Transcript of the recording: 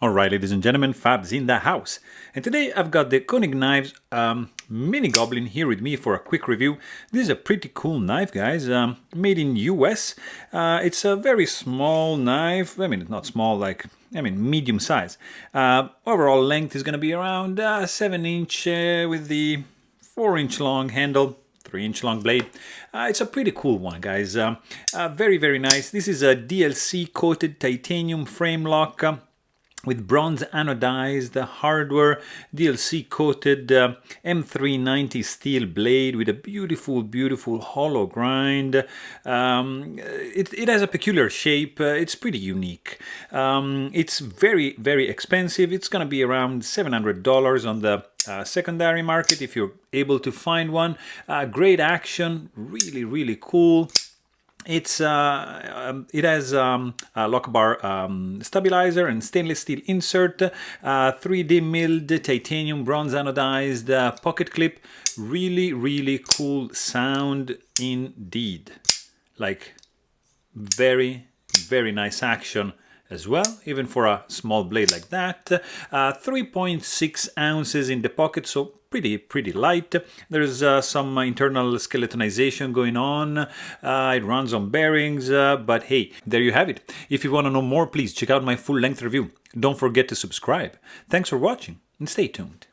Alright, ladies and gentlemen, Fab's in the house. And today I've got the Koenig Knives Mini Goblin here with me for a quick review. This is a pretty cool knife, guys, made in US. It's a very small knife. I mean, it's not small, medium size. Overall length is going to be around 7 inch with the 4-inch long handle. 3-inch long blade. It's a pretty cool one, guys. Very, very nice. This is a DLC coated titanium frame lock. With bronze anodized hardware, DLC coated M390 steel blade with a beautiful hollow grind. It has a peculiar shape. It's pretty unique. It's very expensive. It's gonna be around $700 on the secondary market if you're able to find one. Great action, really cool. It has a lock bar stabilizer and stainless steel insert, 3D milled titanium bronze anodized pocket clip. Really cool sound indeed. Like very nice action as well, even for a small blade like that. 3.6 ounces in the pocket, so pretty light. There's some internal skeletonization going on. It runs on bearings, but hey, there you have it. If you want to know more, please check out my full-length review. Don't forget to subscribe. Thanks for watching and stay tuned.